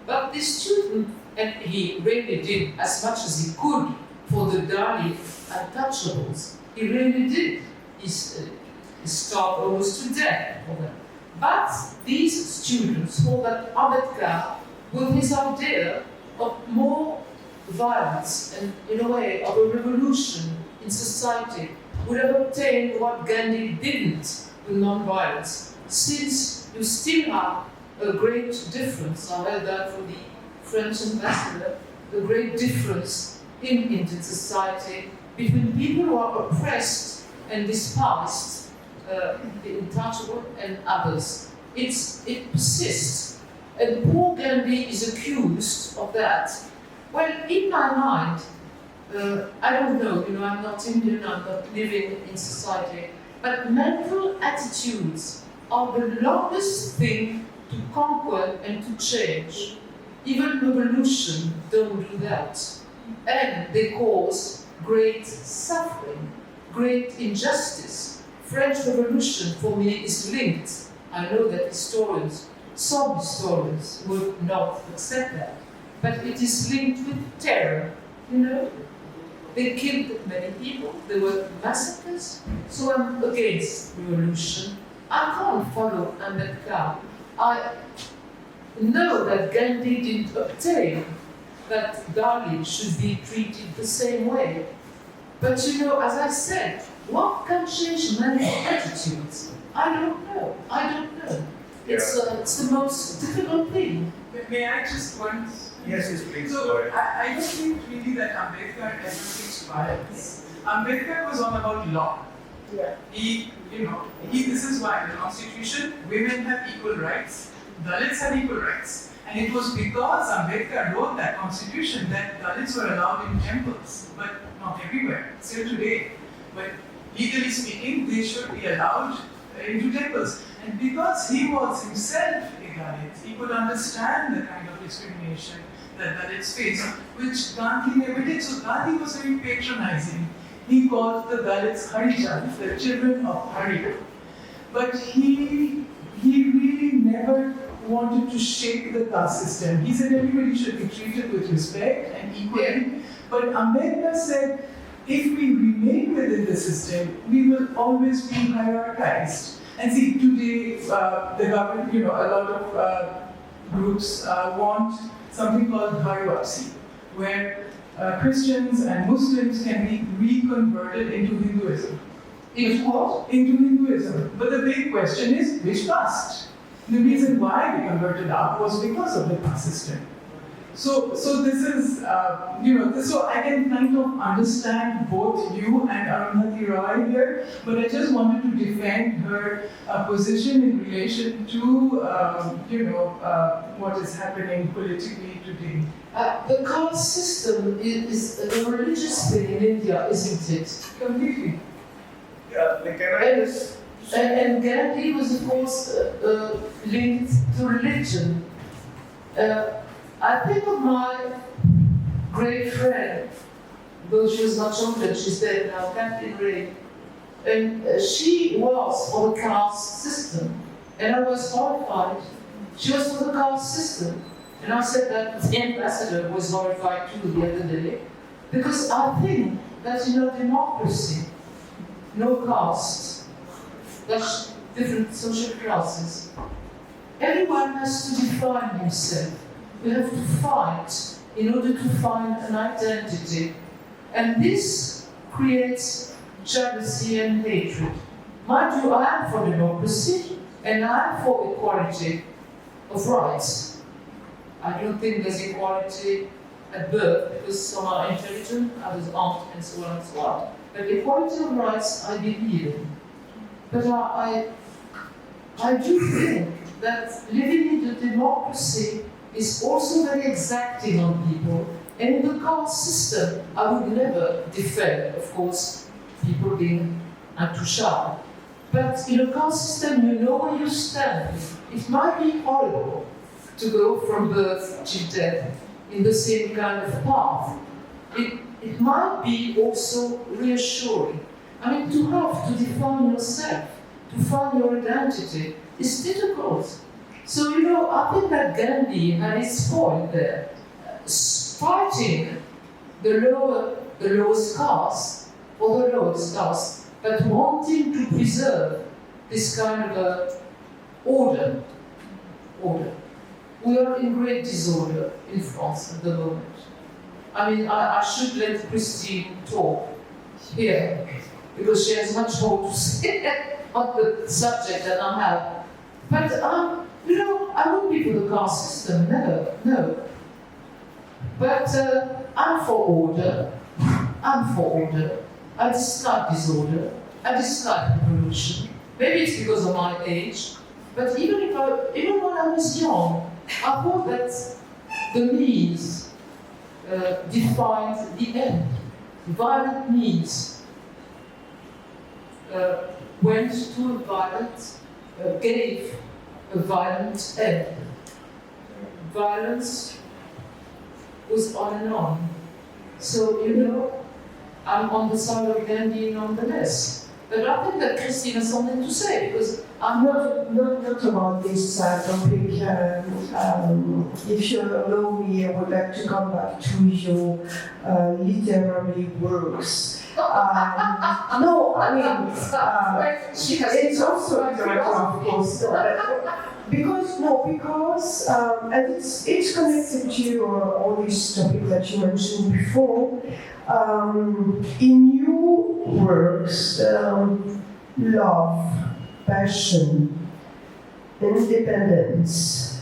But the student, and he really did as much as he could for the Dalit untouchables. He really did. He starved almost to death for them. But these students hold that Ambedkar, with his idea of more violence and, in a way, of a revolution in society, would have obtained what Gandhi didn't with non-violence, since you still have a great difference, I heard that from the French ambassador, a great difference in Indian society between people who are oppressed and despised, the untouchable, and others. It persists. And poor Gandhi is accused of that. Well, in my mind, I don't know, I'm not Indian, I'm not living in society, but mental attitudes are the longest thing to conquer and to change. Even revolution don't do that. And they cause great suffering, great injustice. French Revolution for me is linked. I know that some historians would not accept that, but it is linked with terror, They killed many people, there were massacres, so I'm against revolution. I can't follow Ambedkar. I know that Gandhi didn't obtain that Dalit should be treated the same way. But as I said, what can change mental attitudes? I don't know. It's the most difficult thing. May I just once? Yes, please. So go ahead. I don't think really that Ambedkar ever preached violence. Ambedkar was all about law. Yeah. This is why the Constitution, women have equal rights, Dalits have equal rights. And it was because Ambedkar wrote that Constitution that Dalits were allowed in temples, but not everywhere, still today. But legally speaking, they should be allowed into temples. And because he was himself a Dalit, he could understand the kind of discrimination that Dalits face, which Gandhi never did. So Gandhi was very patronizing. He called the Dalits Harijan, the children of Hari. But he really never wanted to shake the caste system. He said everybody should be treated with respect and equally. But Ambedkar said, if we remain within the system, we will always be hierarchized. And see, today, the government, a lot of groups want something called Dharwapsi, where Christians and Muslims can be reconverted into Hinduism. Into what? Into Hinduism. But the big question is, which caste? The reason why we converted out was because of the caste system. So this is, so I can kind of understand both you and Arundhati Roy here, but I just wanted to defend her position in relation to, what is happening politically today. The caste system is a religious thing in India, isn't it? Completely. And Gandhi was, of course, linked to religion. I think of my great friend, though she was much older, she's dead now, Kathleen Ray, and she was for the caste system, and I was horrified. She was for the caste system, and I said that the ambassador was horrified too the other day, because I think that democracy, no caste, that's different social classes. Everyone has to define himself. We have to fight in order to find an identity. And this creates jealousy and hatred. Mind you, I am for democracy and I am for equality of rights. I don't think there's equality at birth because some are intelligent, others aren't, and so on and so on. But equality of rights, I believe in. But I do think that living in the democracy is also very exacting on people. And in the caste system, I would never defend, of course, people being untouchable. But in a caste system, you know where you stand. It might be horrible to go from birth to death in the same kind of path. It might be also reassuring. I mean, to have to define yourself, to find your identity, is difficult. So, I think that Gandhi had his point there. Fighting the lowest caste, or the lowest caste, but wanting to preserve this kind of order. Order. We are in great disorder in France at the moment. I mean, I should let Christine talk here, because she has much more to say on the subject than I have. But, you know, I won't be for the caste system, never, no. But I'm for order. I'm for order. I dislike disorder. I dislike revolution. Maybe it's because of my age, but even when I was young, I thought that the means defined the end. Violent means went to a violent, gave a violent end. Violence was on and on. So, you know, I'm on the side of Gandhi nonetheless. But I think that Christine has something to say, because I'm Not about this topic. If you allow me, I would like to come back to your literary works. No, I mean, it's also literature, of course. Because and it's connected to all these topics that you mentioned before. In your works, love, passion, independence,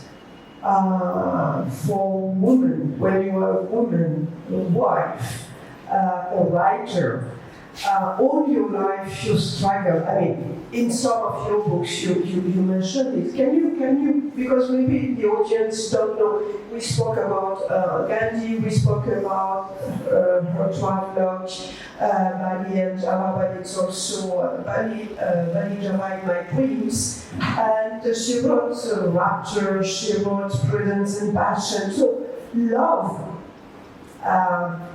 for women, when you are a woman, a wife, a writer, all your life you struggle. I mean, in some of your books you mentioned it. Can you, because maybe the audience don't know, we spoke about Gandhi, we spoke about her travelogue, Bali and Java, but it's also Bali Java in my dreams. And she wrote Rapture, she wrote Prudence and Passion. So love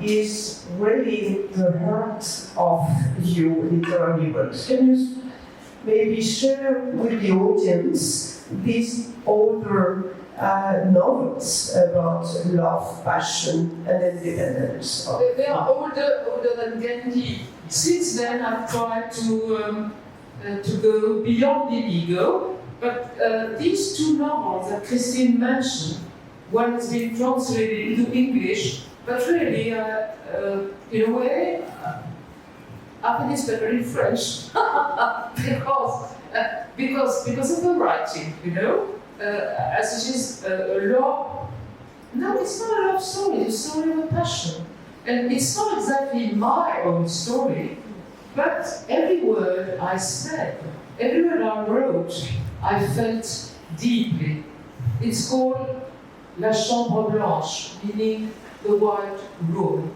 is really the heart of your literary works. Can you maybe share with the audience these older novels about love, passion, and independence? They are older than Gandhi. Since then, I've tried to go beyond the ego. But these two novels that Christine mentioned, one has been translated into English, but really, in a way, I think it's better in French because of the writing, you know, as it is a love. No, it's not a love story. It's a story of a passion, and it's not exactly my own story, but every word I said, every word I wrote, I felt deeply. It's called La Chambre Blanche, meaning the white room.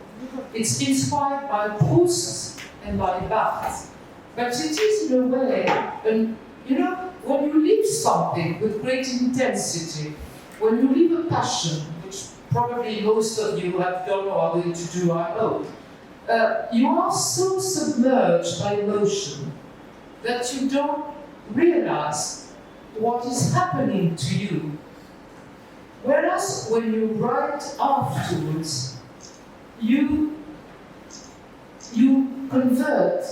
It's inspired by Proust and by Barthes. But it is in a way, and you know, when you live something with great intensity, when you live a passion, which probably most of you have done or are going to do, I hope, you are so submerged by emotion that you don't realize what is happening to you. Whereas when you write afterwards, you convert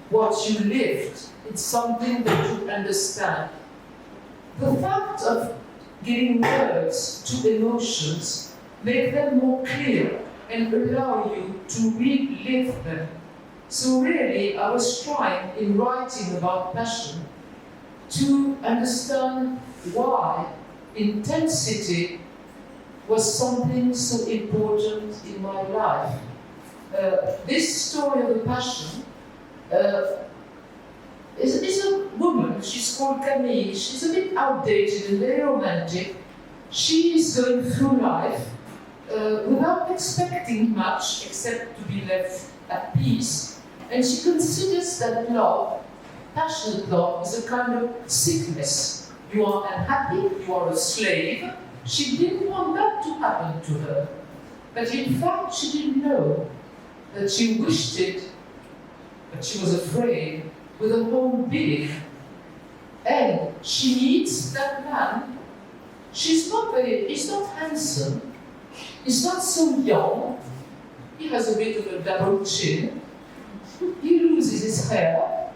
what you lived. It's something that you understand. The fact of giving words to emotions make them more clear and allow you to relive them. So really, I was trying, in writing about passion, to understand why intensity was something so important in my life. This story of the passion is a woman, she's called Camille, she's a bit outdated and very romantic. She is going through life without expecting much except to be left at peace. And she considers that love, passionate love, is a kind of sickness. You are unhappy, you are a slave. She didn't want that to happen to her. But in fact, she didn't know that she wished it, but she was afraid with her whole being. And she meets that man. He's not handsome, he's not so young, he has a bit of a double chin, he loses his hair,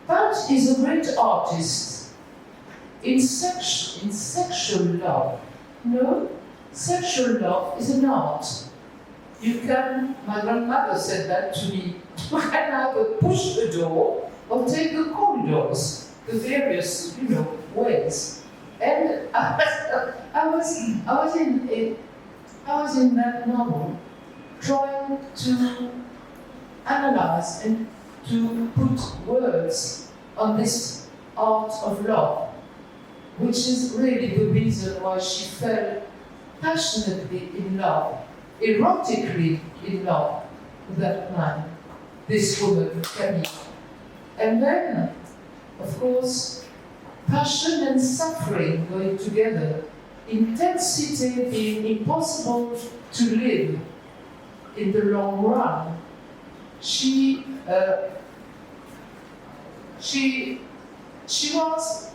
but he's a great artist. in sexual love, no, sexual love is an art. You can, my grandmother said that to me, you can either push the door or take the corridors, the various, ways. And I was in that novel trying to analyze and to put words on this art of love, which is really the reason why she fell passionately in love, erotically in love with that man, this woman, Camille. And then, of course, passion and suffering going together, intensity being impossible to live in the long run. She was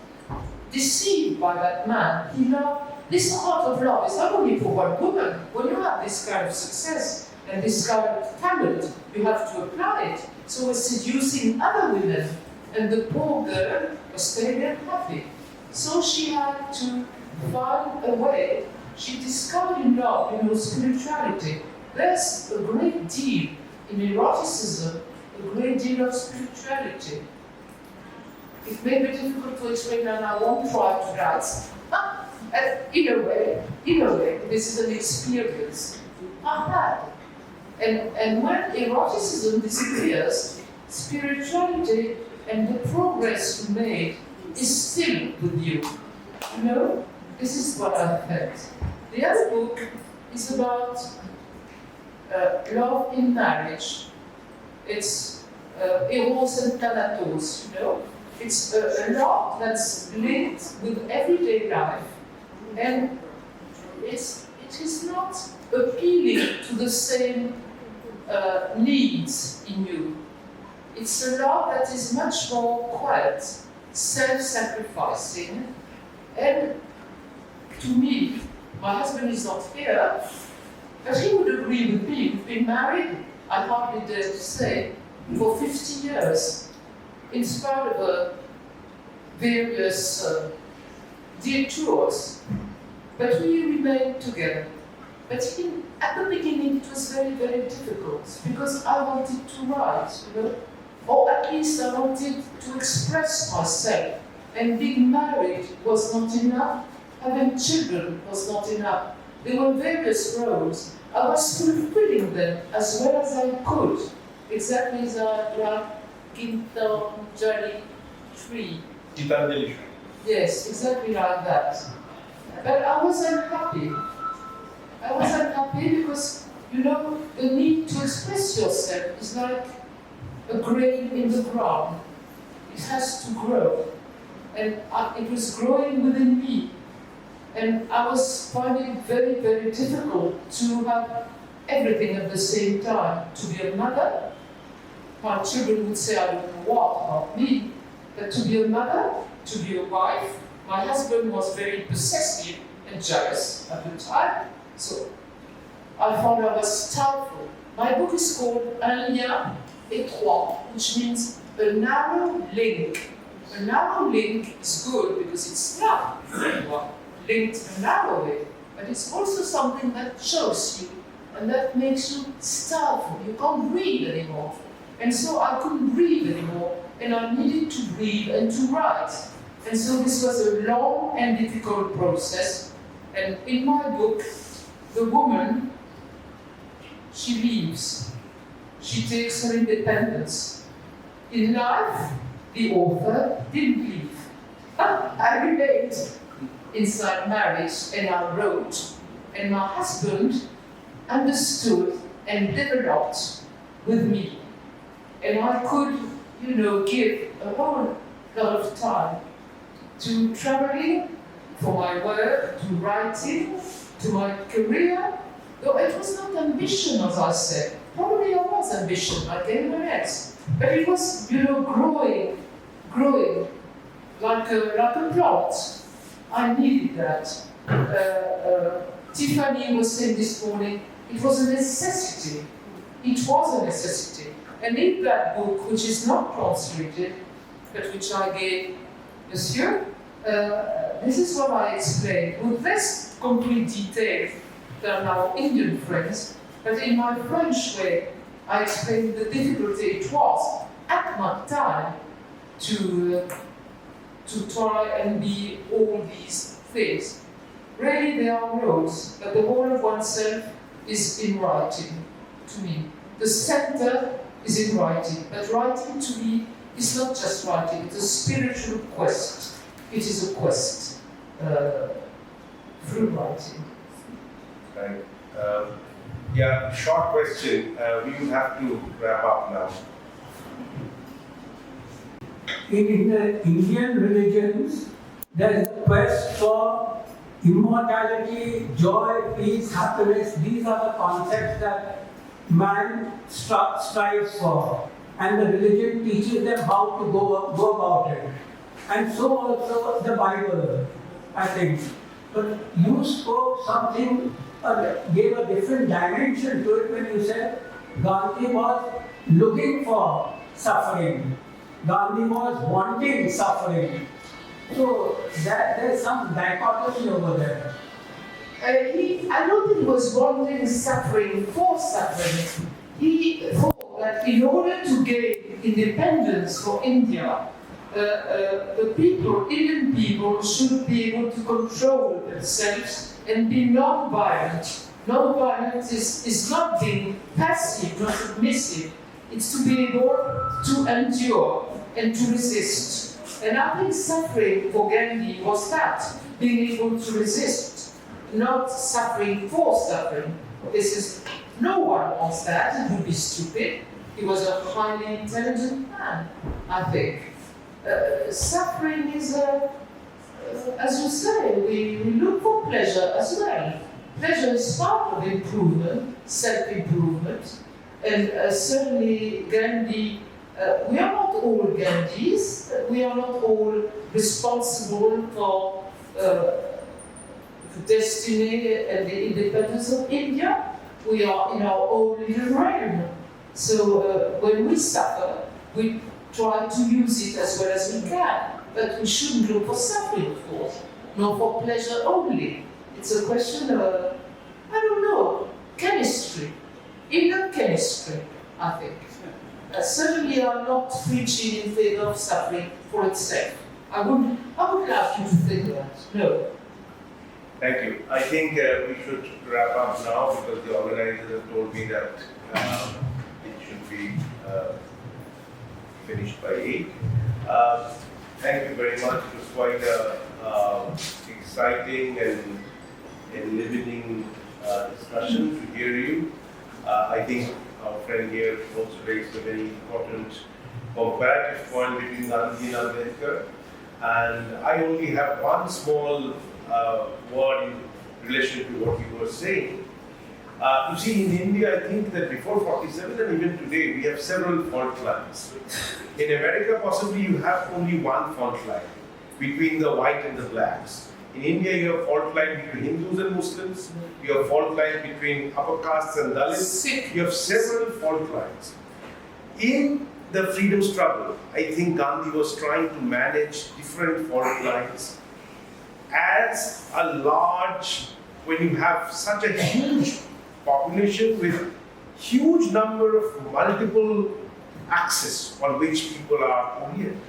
deceived by that man. He loved this art of love. Is not only for one woman. When you have this kind of success and this kind of talent, you have to apply it. So it's seducing other women, and the poor girl was staying unhappy. So she had to find a way. She discovered in love, spirituality. There's a great deal in eroticism, a great deal of spirituality. It may be difficult to explain, and I won't try to write. In a way, this is an experience I had. And when eroticism disappears, spirituality and the progress you made is still with you. This is what I felt. The other book is about love in marriage. It's Eros and Thanatos, It's a love that's linked with everyday life, and it is not appealing to the same needs in you. It's a love that is much more quiet, self-sacrificing, and to me, my husband is not here, but he would agree with me. We've been married, I hardly dare to say, for 50 years. In spite of various detours, but we remained together. But at the beginning it was very, very difficult because I wanted to write, or at least I wanted to express myself. And being married was not enough, having children was not enough. There were various roles. I was fulfilling them as well as I could, exactly as like Quinton Jolly tree. Yes, exactly like that. But I was unhappy. I was unhappy because, the need to express yourself is like a grain in the ground. It has to grow. And it was growing within me. And I was finding it very, very difficult to have everything at the same time. To be a mother, my children would say, I don't know what about me, but to be a mother, to be a wife. My husband was very possessive and jealous at the time, so I found I was stifled. My book is called Un lien étroit, which means a narrow link. A narrow link is good because it's not linked a narrow way, but it's also something that shows you and that makes you stifled. You can't breathe anymore. And so I couldn't breathe anymore, and I needed to breathe and to write. And so this was a long and difficult process. And in my book, the woman, she leaves. She takes her independence. In life, the author didn't leave. I remained inside marriage and I wrote. And my husband understood and developed with me. And I could, give a whole lot of time to traveling, for my work, to writing, to my career. Though it was not ambition, as I said. Probably I was ambition, like anyone else. But it was, growing like a plant. I needed that. Tiffany was saying this morning, it was a necessity. It was a necessity. And in that book, which is not translated, but which I gave Monsieur, this is what I explained with less concrete detail than our Indian friends, but in my French way, I explained the difficulty it was at my time to try and be all these things. Really, there are roads, but the whole of oneself is in writing to me. The center is in writing, but writing to me is not just writing, it's a spiritual quest. It is a quest through writing. Right. Yeah, short question. We will have to wrap up now. In the Indian religions, there is a quest for immortality, joy, peace, happiness. These are the concepts that man strives for. And the religion teaches them how to go about it. And so also the Bible, I think. But you spoke something, gave a different dimension to it when you said Gandhi was looking for suffering. Gandhi was wanting suffering. So there's some dichotomy over there. I don't think he was wanting suffering for suffering. He thought that in order to gain independence for India, the people, Indian people, should be able to control themselves and be non-violent. Non-violence is not being passive, not submissive. It's to be able to endure and to resist. And I think suffering for Gandhi was that, being able to resist, not suffering for suffering. No one wants that, it would be stupid. He was a highly intelligent man, I think. Suffering is, as you say, we look for pleasure as well. Pleasure is part of improvement, self-improvement, and certainly Gandhi, we are not all Gandhis, we are not all responsible for the destiny and the independence of India. We are in our own little realm. So when we suffer, we try to use it as well as we can. But we shouldn't look for suffering, of course, not for pleasure only. It's a question of, I don't know, chemistry, inner chemistry, I think. Certainly I'm not preaching in favor of suffering for itself. I would like you to think that, no. Thank you. I think we should wrap up now because the organizers have told me that it should be finished by 8. Thank you very much. It was quite exciting and enlivening discussion to hear you. I think our friend here also raised a very important comparative point between Gandhi and Ambedkar. And I only have one small word in relation to what you were saying. You see, in India, I think that before 47 and even today, we have several fault lines. In America, possibly you have only one fault line between the white and the blacks. In India, you have fault line between Hindus and Muslims. You have fault line between upper castes and Dalits. You have several fault lines. In the freedom struggle, I think Gandhi was trying to manage different fault lines. As a large, when you have such a huge population with huge number of multiple axes on which people are oriented,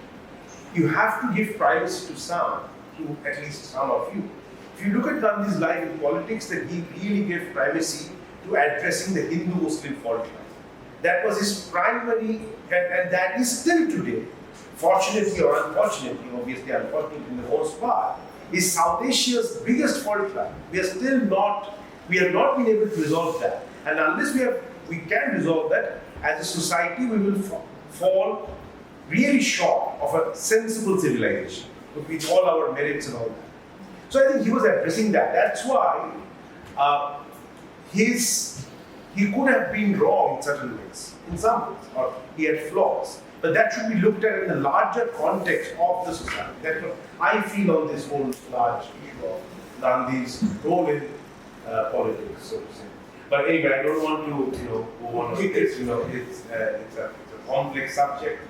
you have to give privacy to some, to at least some of you. If you look at Gandhi's life in politics, that he really gave privacy to addressing the Hindu-Muslim fault line. That was his primary, and that is still today, fortunately or unfortunately, obviously unfortunately in the most part, is South Asia's biggest fault line. We have not been able to resolve that. And unless we can resolve that, as a society we will fall really short of a sensible civilization, with all our merits and all that. So I think he was addressing that. That's why he could have been wrong in certain ways, in some ways, or he had flaws. But that should be looked at in the larger context of the society. That's what I feel on this whole large issue of Gandhi's role in politics, so to say. But anyway, I don't want to go on with this. It's a complex subject.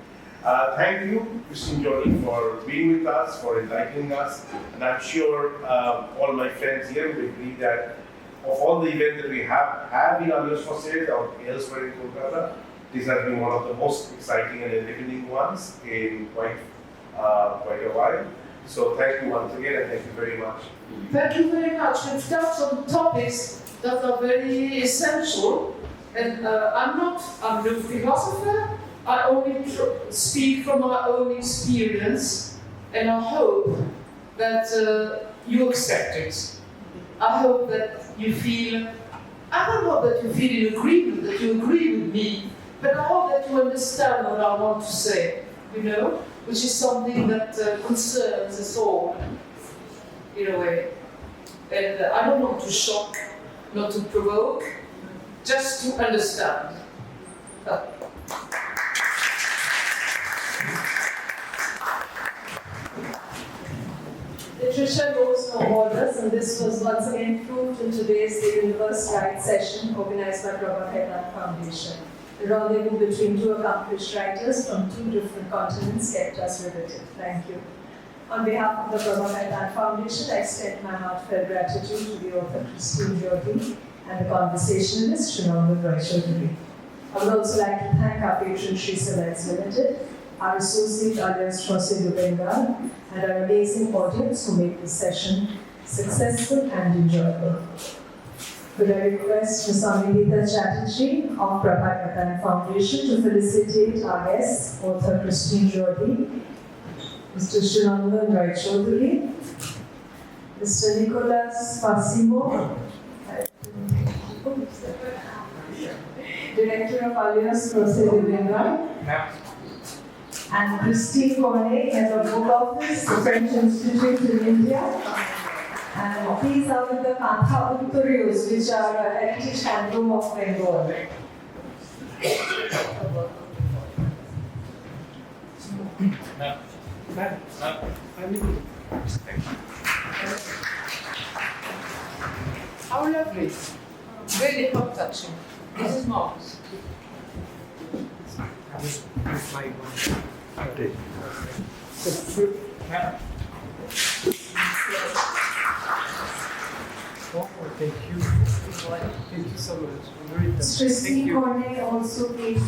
Thank you, Christine Jordis, for being with us, for enlightening us. And I'm sure all my friends here will agree that of all the events that we have had in Alliance for Sale or elsewhere in Kolkata, this has been one of the most exciting and enlightening ones in quite a while. So thank you once again, and thank you very much. Thank you very much. We've touched on topics that are very essential. And I'm no philosopher. I only speak from my own experience, and I hope that you accept it. I hope that you feel, I don't know that you feel in agreement, that you agree with me, but I hope that you understand what I want to say, you know, which is something that concerns us all, in a way. And I don't want to shock, not to provoke, just to understand. Literature knows no borders, and this was once again proved in today's The Universe Write session organized by Prabha Khaitan Foundation. The rendezvous between two accomplished writers from two different continents kept us riveted. Thank you. On behalf of the Prabha Khaitan Foundation, I extend my heartfelt gratitude to the author Christine Jordis and the conversationalist Srinivas Roy. I would also like to thank our patron Sri Cements Limited, our associate Alliance for Sale Bengal, and our amazing audience who made this session successful and enjoyable. Could I request Ms. Amrita Chatterjee of Prabha Khaitan Foundation to felicitate our guests, author Christine Jordis, Mr. Srinivas Roy, Mr. Nicholas Fassimo, Director of Alliance for Sale Bengal, and Christine Cornet, Head of Book Office, the French Institute in India. And these are the Kantha Uttarios, which are a heritage handloom of Bengal. How lovely. Very heart touching. This is marvelous. Thank you. Thank you so much. Christine Cornet also paid.